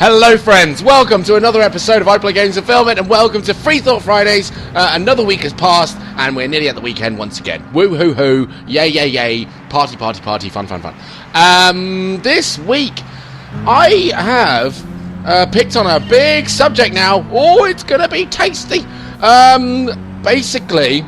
Hello friends, welcome to another episode of I Play Games and Film It, and welcome to Free Thought Fridays. Another week has passed and we're nearly at the weekend once again. Woo hoo hoo, yay yay yay, party party party, fun fun fun. This week I have picked on a big subject now. Oh, it's gonna be tasty. Basically,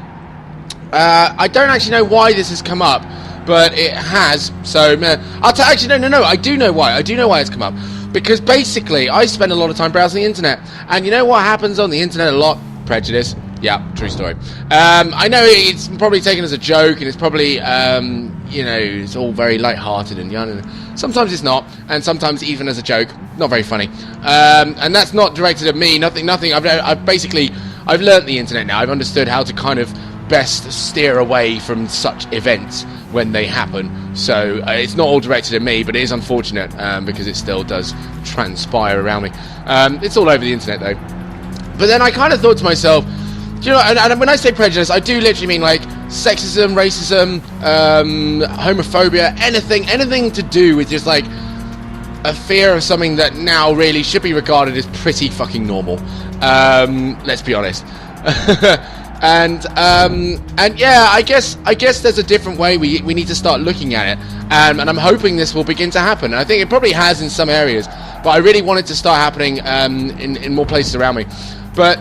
I don't actually know why this has come up, but it has. So actually no, I do know why. I do know why it's come up. Because basically, I spend a lot of time browsing the internet, and you know what happens on the internet a lot? Prejudice. Yeah, true story. I know it's probably taken as a joke, and it's probably, it's all very light-hearted and young. And sometimes it's not, and sometimes even as a joke, not very funny. And that's not directed at me. Nothing. I've learnt the internet now. I've understood how to kind of best steer away from such events when they happen. So it's not all directed at me, but it is unfortunate because it still does transpire around me. It's all over the internet though. But then I kind of thought to myself, you know, and when I say prejudice, I do literally mean like sexism, racism, homophobia, anything to do with just like a fear of something that now really should be regarded as pretty fucking normal. Let's be honest. And yeah, I guess there's a different way we need to start looking at it, and I'm hoping this will begin to happen. And I think it probably has in some areas, but I really want it to start happening in more places around me. But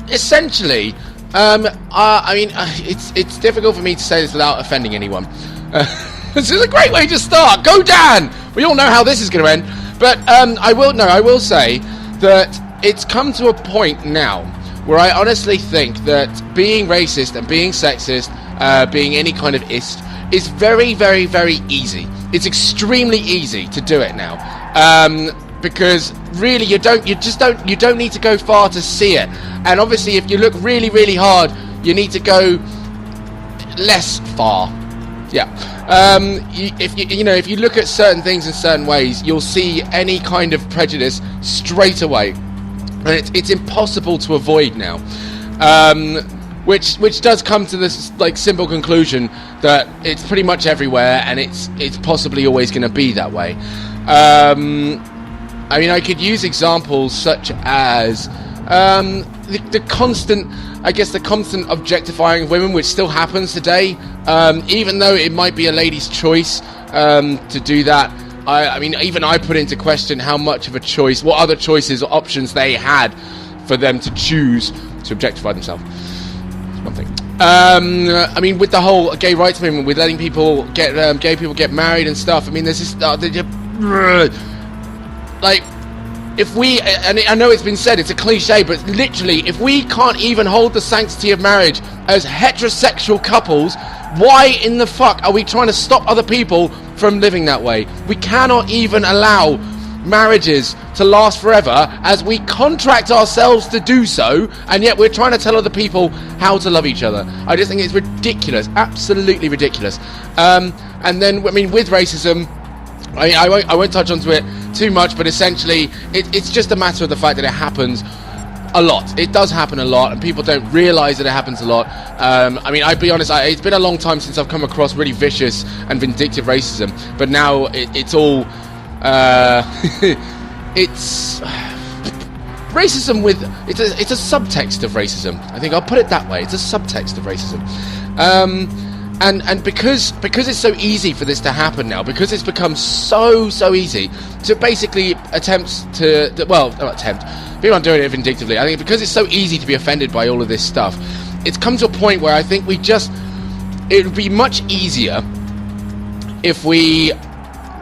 essentially, it's difficult for me to say this without offending anyone. This is a great way to start. Go Dan! We all know how this is going to end. But I will say that it's come to a point now where I honestly think that being racist and being sexist, being any kind of ist, is very, very, very easy. It's extremely easy to do it now, because really you don't need to go far to see it. And obviously, if you look really, really hard, you need to go less far. Yeah. If you look at certain things in certain ways, you'll see any kind of prejudice straight away. And it's impossible to avoid now, which does come to this like simple conclusion that it's pretty much everywhere, and it's possibly always going to be that way. I could use examples such as the constant objectifying of women, which still happens today, even though it might be a lady's choice to do that. Even I put into question how much of a choice, what other choices or options they had for them to choose to objectify themselves. That's one thing. With the whole gay rights movement, with letting people get gay people get married and stuff. There's this if we, and I know it's been said, it's a cliche, but literally, if we can't even hold the sanctity of marriage as heterosexual couples, why in the fuck are we trying to stop other people from living that way? We cannot even allow marriages to last forever as we contract ourselves to do so, and yet we're trying to tell other people how to love each other. I just think it's ridiculous, absolutely ridiculous. And then, with racism, I won't touch onto it too much, but essentially it's just a matter of the fact that it happens a lot. It does happen a lot, and people don't realise that it happens a lot. I'll be honest, it's been a long time since I've come across really vicious and vindictive racism, but now it's all it's racism with it's a subtext of racism. I think I'll put it that way. It's a subtext of racism. And because it's so easy for this to happen now, because it's become so easy to basically people aren't doing it vindictively. I think because it's so easy to be offended by all of this stuff, it's come to a point where I think it would be much easier if we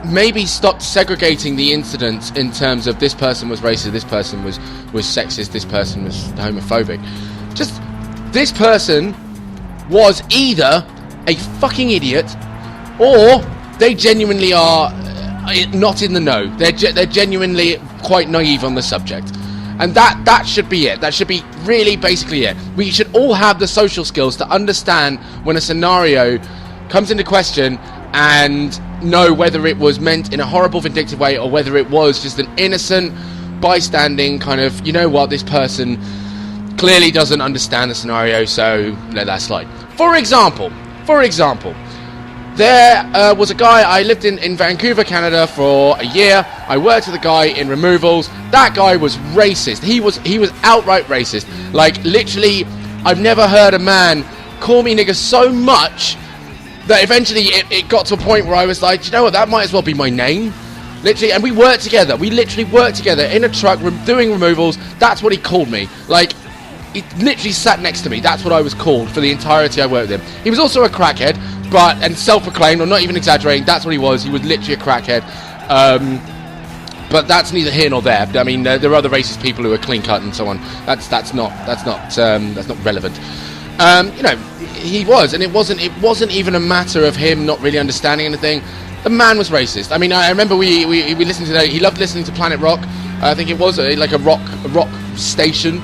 maybe stopped segregating the incidents in terms of this person was racist, this person was sexist, this person was homophobic. Just this person was either a fucking idiot, or they genuinely are not in the know. They're genuinely quite naive on the subject, and that should be it. That should be really basically it. We should all have the social skills to understand when a scenario comes into question and know whether it was meant in a horrible, vindictive way, or whether it was just an innocent, bystanding kind of, you know what, this person clearly doesn't understand the scenario, so let that slide. For example, There was a guy, I lived in Vancouver, Canada for a year. I worked with a guy in removals. That guy was racist. He was outright racist. Like, literally, I've never heard a man call me nigger so much that eventually it got to a point where I was like, you know what, that might as well be my name. Literally, and we worked together. We literally worked together in a truck doing removals. That's what he called me. Like, he literally sat next to me. That's what I was called for the entirety I worked with him. He was also a crackhead, and self-proclaimed. I'm not even exaggerating. That's what he was. He was literally a crackhead. But that's neither here nor there. I mean, there are other racist people who are clean cut and so on. That's not relevant. You know, he was, and it wasn't even a matter of him not really understanding anything. The man was racist. I mean, I remember we listened to that. He loved listening to Planet Rock. I think it was like a rock station.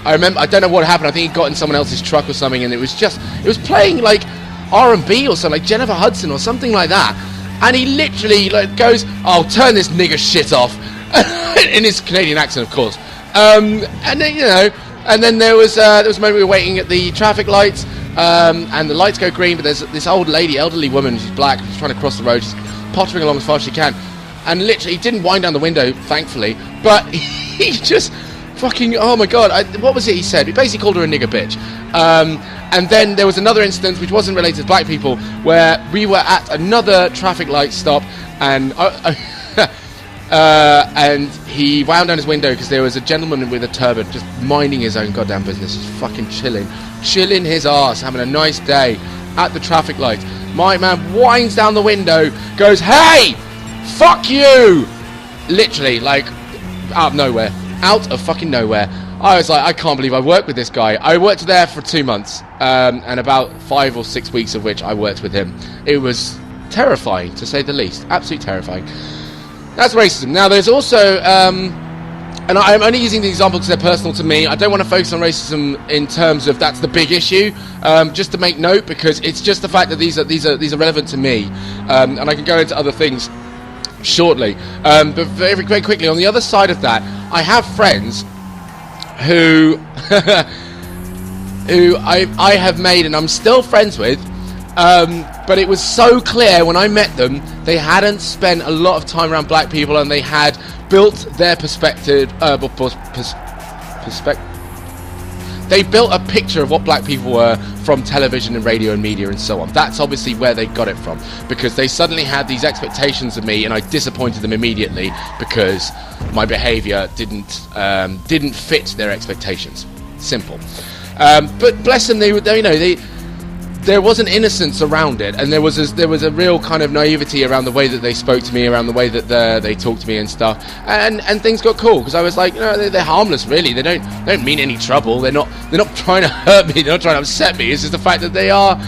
I remember, I don't know what happened. I think he got in someone else's truck or something, and it was playing like R&B or something, like Jennifer Hudson or something like that. And he literally like goes, "I'll turn this nigger shit off," in his Canadian accent, of course. And then, you know, and then there was a moment we were waiting at the traffic lights, and the lights go green, but there's this elderly woman. She's black. She's trying to cross the road. She's pottering along as fast as she can, and literally, he didn't wind down the window, thankfully, but he just fucking, oh my god, what was it he said? He basically called her a nigger bitch. And then there was another instance which wasn't related to black people, where we were at another traffic light stop, and and he wound down his window because there was a gentleman with a turban just minding his own goddamn business, just fucking chilling his ass, having a nice day at the traffic light. My man winds down the window, goes, "Hey, fuck you!" Literally, like, out of fucking nowhere. I was like, I can't believe I worked with this guy. I worked there for 2 months, and about 5 or 6 weeks of which I worked with him. It was terrifying, to say the least. Absolutely terrifying. That's racism. Now, there's also, and I'm only using the example because they're personal to me. I don't want to focus on racism in terms of that's the big issue. Just to make note, because it's just the fact that these are relevant to me, and I can go into other things shortly. But very quickly, on the other side of that, I have friends who I have made and I'm still friends with, but it was so clear when I met them they hadn't spent a lot of time around black people, and they had built their they built a picture of what black people were from television and radio and media and so on. That's obviously where they got it from, because they suddenly had these expectations of me, and I disappointed them immediately because my behaviour didn't fit their expectations. Simple. But bless them, there was an innocence around it, and there was a real kind of naivety around the way that they spoke to me, around the way that they talked to me and stuff, and things got cool, because I was like, you know, they're harmless, really. They don't mean any trouble. They're not trying to hurt me. They're not trying to upset me. It's just the fact that they are.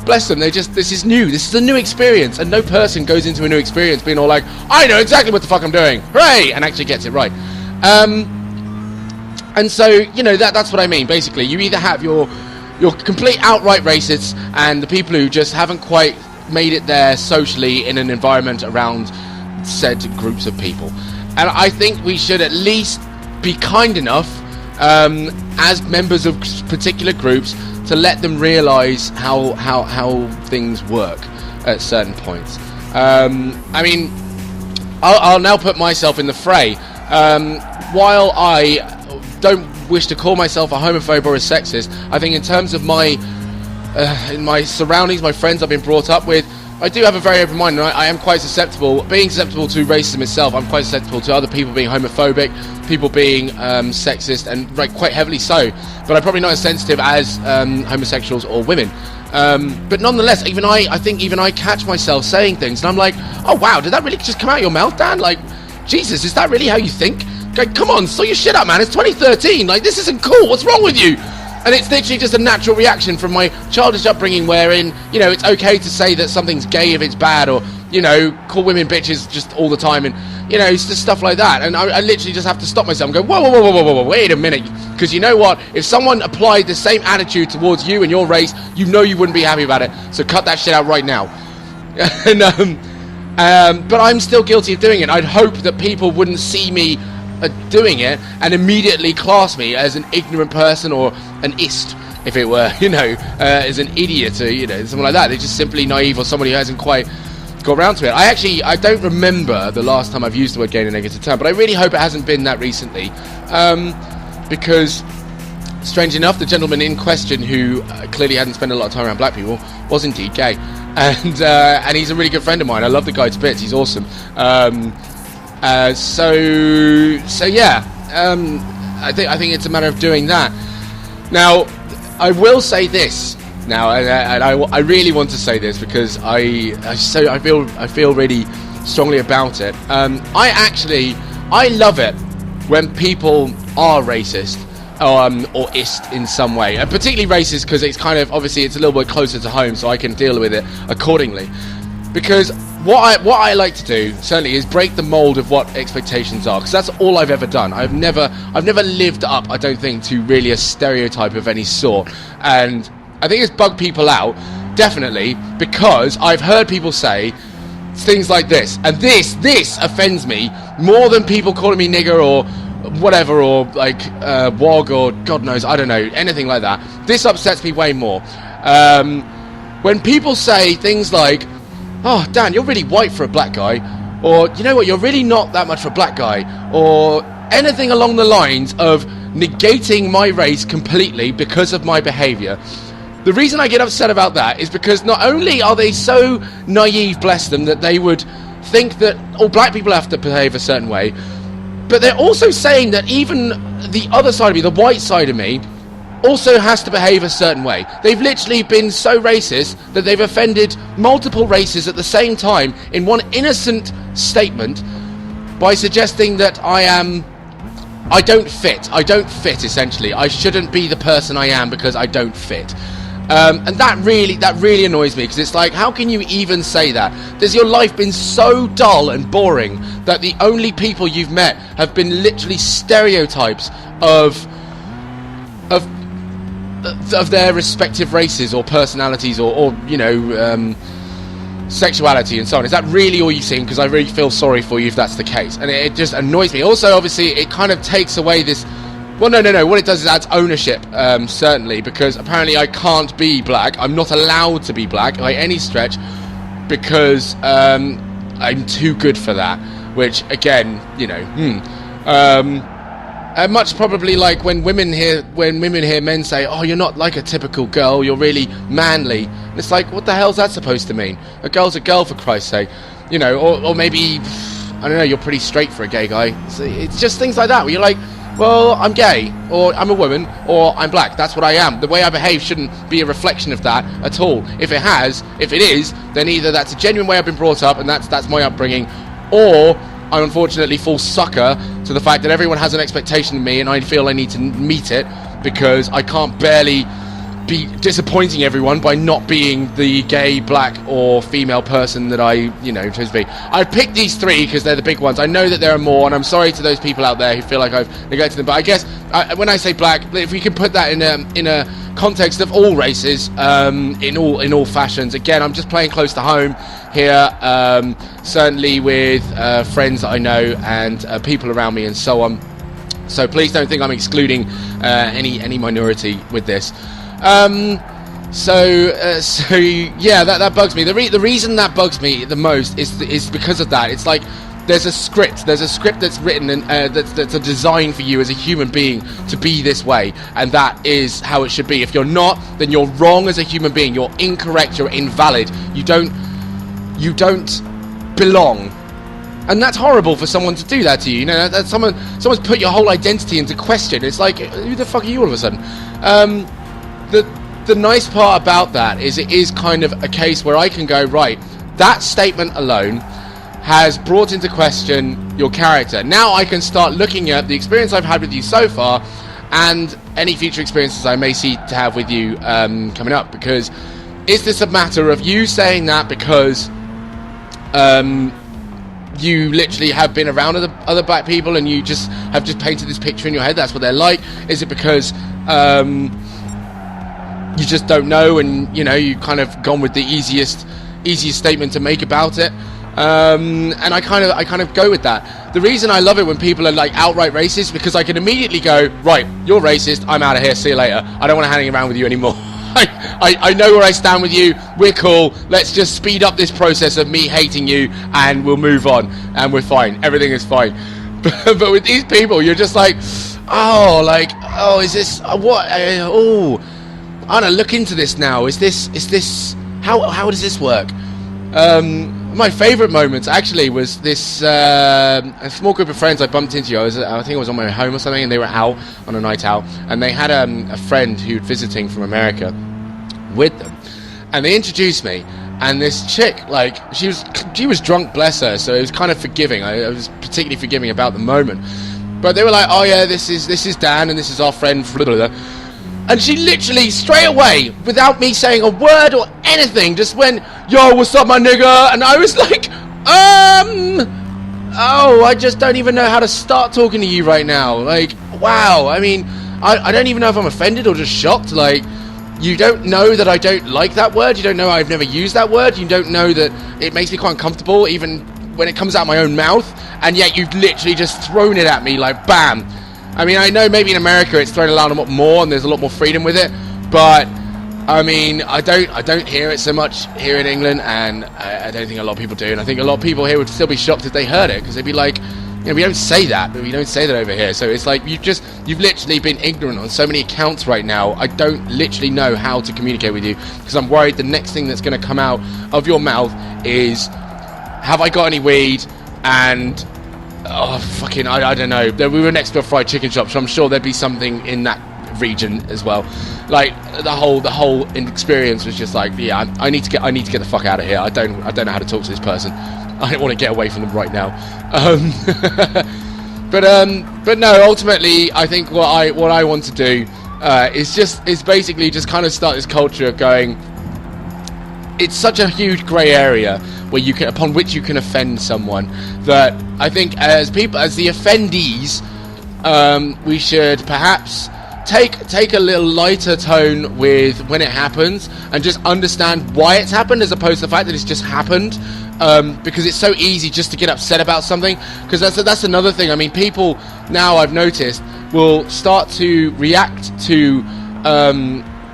Bless them. This is new. This is a new experience, and no person goes into a new experience being all like, I know exactly what the fuck I'm doing, hooray, and actually gets it right. And so, you know, that's what I mean. Basically, you either have your complete outright racists and the people who just haven't quite made it there socially in an environment around said groups of people. And I think we should at least be kind enough, as members of particular groups, to let them realise how things work at certain points. I mean, I'll now put myself in the fray. While I don't wish to call myself a homophobe or a sexist, I think in terms of in my surroundings, my friends I've been brought up with, I do have a very open mind, and I am quite susceptible, being susceptible to racism itself. I'm quite susceptible to other people being homophobic, people being sexist, and quite heavily so, but I'm probably not as sensitive as homosexuals or women. But nonetheless, I think I catch myself saying things, and I'm like, oh wow, did that really just come out of your mouth, Dan? Like, Jesus, is that really how you think? Like, come on, sort your shit up, man. It's 2013. Like, this isn't cool. What's wrong with you? And it's literally just a natural reaction from my childish upbringing, wherein, you know, it's okay to say that something's gay if it's bad, or, you know, call women bitches just all the time, and, you know, it's just stuff like that. And I literally just have to stop myself and go, whoa, wait a minute. Because you know what? If someone applied the same attitude towards you and your race, you know you wouldn't be happy about it. So cut that shit out right now. But I'm still guilty of doing it. I'd hope that people wouldn't see me doing it and immediately class me as an ignorant person or an ist, if it were, as an idiot or, something like that. They're just simply naive, or somebody who hasn't quite got around to it. I don't remember the last time I've used the word gay in a negative term, but I really hope it hasn't been that recently, because strange enough, the gentleman in question, who clearly hadn't spent a lot of time around black people, was indeed gay, and he's a really good friend of mine. I love the guy to bits. He's awesome. So yeah, I think it's a matter of doing that. Now, I will say this. Now, and I really want to say this because I feel really strongly about it. I love it when people are racist or ist in some way, and particularly racist because it's kind of, obviously it's a little bit closer to home, so I can deal with it accordingly. Because what I like to do certainly is break the mold of what expectations are, because that's all I've ever done. I've never lived up, I don't think, to really a stereotype of any sort, and I think it's bugged people out, definitely, because I've heard people say things like this, and this offends me more than people calling me nigger or whatever, or like wog, or God knows, I don't know, anything like that. This upsets me way more. When people say things like, "Oh, Dan, you're really white for a black guy," or, "You know what, you're really not that much for a black guy," or anything along the lines of negating my race completely because of my behaviour. The reason I get upset about that is because not only are they so naive, bless them, that they would think that all black people have to behave a certain way, but they're also saying that even the other side of me, the white side of me, also has to behave a certain way. They've literally been so racist that they've offended multiple races at the same time in one innocent statement by suggesting that I don't fit, essentially. I shouldn't be the person I am because I don't fit. And that really annoys me, because it's like, how can you even say that? Has your life been so dull and boring that the only people you've met have been literally stereotypes of their respective races or personalities or sexuality and so on? Is that really all you've seen? Because I really feel sorry for you if that's the case, and it just annoys me. Also, obviously, it kind of takes away this. Well, no. What it does is adds ownership, certainly, because apparently I can't be black. I'm not allowed to be black by any stretch because I'm too good for that. Which, again, much probably like when women hear men say, "Oh, you're not like a typical girl. You're really manly." And it's like, what the hell's that supposed to mean? A girl's a girl, for Christ's sake, or maybe, I don't know, you're pretty straight for a gay guy. It's just things like that where you're like, well, I'm gay, or I'm a woman, or I'm black. That's what I am. The way I behave shouldn't be a reflection of that at all. If it is, then either that's a genuine way I've been brought up, and that's my upbringing, or I unfortunately fall sucker to the fact that everyone has an expectation of me, and I feel I need to meet it because I can't barely be disappointing everyone by not being the gay, black, or female person that I, chose to be. I've picked these three because they're the big ones. I know that there are more, and I'm sorry to those people out there who feel like I've neglected them. But I guess when I say black, if we can put that in a context of all races, in all fashions. Again, I'm just playing close to home here, certainly with friends that I know and people around me and so on. So please don't think I'm excluding any minority with this. So yeah, that bugs me. The reason that bugs me the most is because of that. It's like there's a script that's written and that's a design for you as a human being to be this way, and that is how it should be. If you're not, then you're wrong as a human being. You're incorrect. You're invalid. You don't belong. And that's horrible for someone to do that to you. That someone's put your whole identity into question. It's like, who the fuck are you all of a sudden? The nice part about that is it is kind of a case where I can go, right, that statement alone has brought into question your character. Now I can start looking at the experience I've had with you so far and any future experiences I may see to have with you coming up. Because is this a matter of you saying that because you literally have been around other black people and you just have painted this picture in your head, that's what they're like? Is it because you just don't know and you kind of gone with the easiest statement to make about it? And I kind of go with that. The reason I love it when people are like outright racist, because I can immediately go, right, you're racist, I'm out of here, see you later, I don't want to hang around with you anymore. I know where I stand with you, we're cool, let's just speed up this process of me hating you and we'll move on and we're fine, everything is fine. But with these people, you're just like, is this, what, I want to look into this now, is this, how does this work? My favourite moments actually was this a small group of friends I bumped into. I think I was on my way home or something, and they were out on a night out, and they had a friend who'd visiting from America with them, and they introduced me. And this chick, like, she was drunk, bless her, so it was kind of forgiving. I was particularly forgiving about the moment, but they were like, oh yeah, this is Dan, and this is our friend, blah, blah, blah. And she literally, straight away, without me saying a word or anything, just went, yo, what's up, my nigga? And I was like, I just don't even know how to start talking to you right now. Like, wow. I mean, I don't even know if I'm offended or just shocked. Like, you don't know that I don't like that word. You don't know I've never used that word. You don't know that it makes me quite uncomfortable, even when it comes out my own mouth. And yet you've literally just thrown it at me like, bam. I mean, I know maybe in America it's thrown a lot more and there's a lot more freedom with it, but I mean, I don't hear it so much here in England, and I don't think a lot of people do, and I think a lot of people here would still be shocked if they heard it, because they'd be like, we don't say that, but we don't say that over here. So it's like you've literally been ignorant on so many accounts right now. I don't literally know how to communicate with you, because I'm worried the next thing that's going to come out of your mouth is, have I got any weed? And I don't know. We were next to a fried chicken shop, so I'm sure there'd be something in that region as well. Like the whole experience was just like, yeah, I need to get the fuck out of here. I don't know how to talk to this person. I don't want to get away from them right now. But no. Ultimately, I think what I want to do is basically just kind of start this culture of going. It's such a huge grey area upon which you can offend someone, that I think as the offendees, we should perhaps take a little lighter tone with when it happens, and just understand why it's happened, as opposed to the fact that it's just happened. Because it's so easy just to get upset about something, because that's another thing. I mean, people now, I've noticed, will start to react to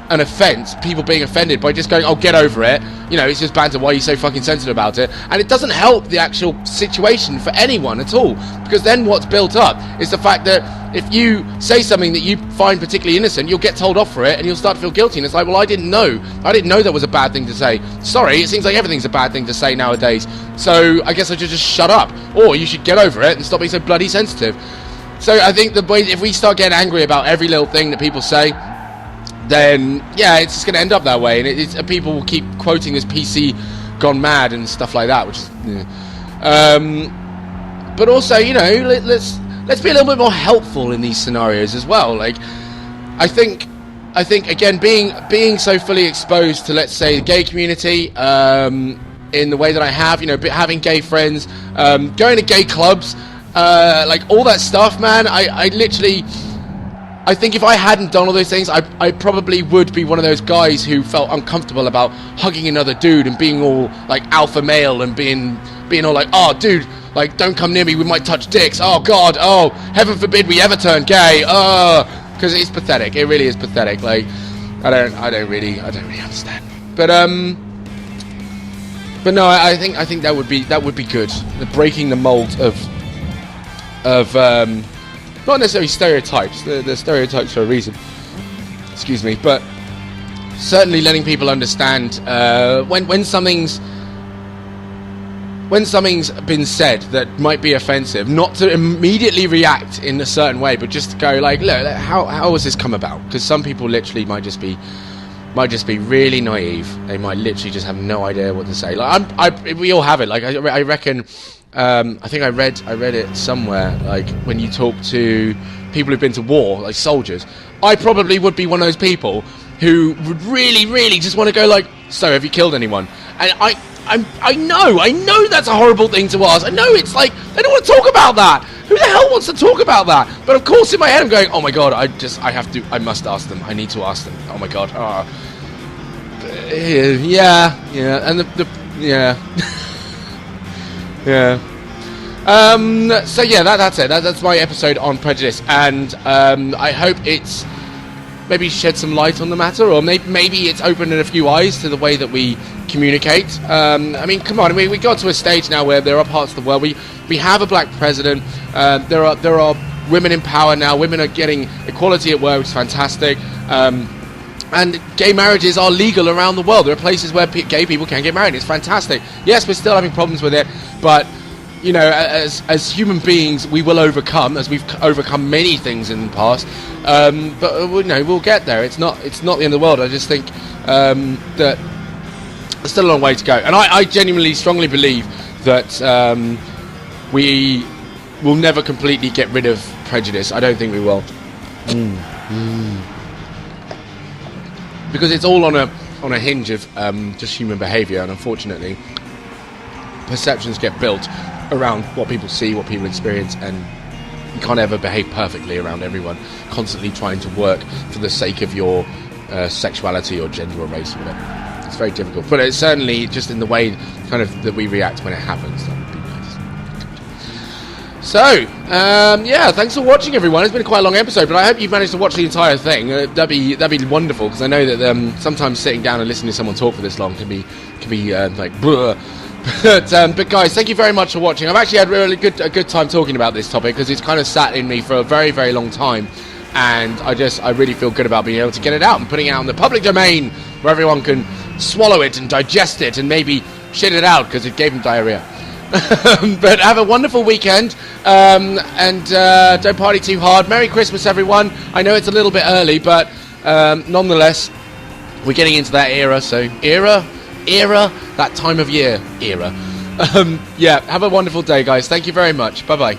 an offence, people being offended, by just going, oh, get over it, it's just banter, why are you so fucking sensitive about it? And it doesn't help the actual situation for anyone at all, because then what's built up is the fact that if you say something that you find particularly innocent, you'll get told off for it, and you'll start to feel guilty, and it's like, well, I didn't know that was a bad thing to say. Sorry, it seems like everything's a bad thing to say nowadays, so I guess I should just shut up, or you should get over it and stop being so bloody sensitive. So I think if we start getting angry about every little thing that people say, then yeah, it's just going to end up that way, and people will keep quoting this PC gone mad and stuff like that, which is but also, let's be a little bit more helpful in these scenarios as well. Like, I think again, being so fully exposed to, let's say, the gay community in the way that I have, having gay friends, going to gay clubs, like all that stuff, man, I think if I hadn't done all those things, I probably would be one of those guys who felt uncomfortable about hugging another dude and being all like alpha male and being all like, oh dude, like don't come near me, we might touch dicks, oh god, oh heaven forbid we ever turn gay, because it's pathetic, it really is pathetic. Like I don't really understand. But no, I think that would be good. The breaking the mold of not necessarily stereotypes. The stereotypes for a reason. Excuse me, but certainly letting people understand when something's been said that might be offensive, not to immediately react in a certain way, but just to go like, look, how has this come about? Because some people literally might just be really naive. They might literally just have no idea what to say. Like we all have it. Like I reckon. I think I read it somewhere, like when you talk to people who've been to war, like soldiers, I probably would be one of those people who would really, really just want to go like, so have you killed anyone? And I know that's a horrible thing to ask. I know it's like, they don't want to talk about that. Who the hell wants to talk about that? But of course in my head I'm going, oh my god, I must ask them. I need to ask them. Oh my god. Yeah. And yeah. Yeah. So yeah, that's it. That's my episode on Prejudice, and I hope it's maybe shed some light on the matter, or maybe it's opened a few eyes to the way that we communicate. I mean, come on, we got to a stage now where there are parts of the world we have a black president. There are women in power now. Women are getting equality at work, which is fantastic. And gay marriages are legal around the world. There are places where gay people can get married. It's fantastic. Yes, we're still having problems with it, but you know, as human beings, we will overcome, as we've overcome many things in the past. But you know, we'll get there. It's not the end of the world. I just think that there's still a long way to go, and I genuinely, strongly believe that we will never completely get rid of prejudice. I don't think we will, because it's all on a hinge of just human behaviour, and unfortunately, perceptions get built around what people see, what people experience, and you can't ever behave perfectly around everyone, constantly trying to work for the sake of your sexuality or gender or race or whatever. It's very difficult, but it's certainly just in the way kind of that we react when it happens. That would be nice. So, yeah, thanks for watching, everyone. It's been quite a long episode, but I hope you've managed to watch the entire thing. That'd be wonderful, because I know that sometimes sitting down and listening to someone talk for this long can be like bleh. But guys, thank you very much for watching. I've actually had a good time talking about this topic, because it's kind of sat in me for a very, very long time, and I really feel good about being able to get it out and putting it out in the public domain where everyone can swallow it and digest it and maybe shit it out because it gave them diarrhea. But have a wonderful weekend, and don't party too hard. Merry Christmas, everyone. I know it's a little bit early, but nonetheless, we're getting into that era, so that time of year era. Yeah, have a wonderful day, guys. Thank you very much. Bye bye.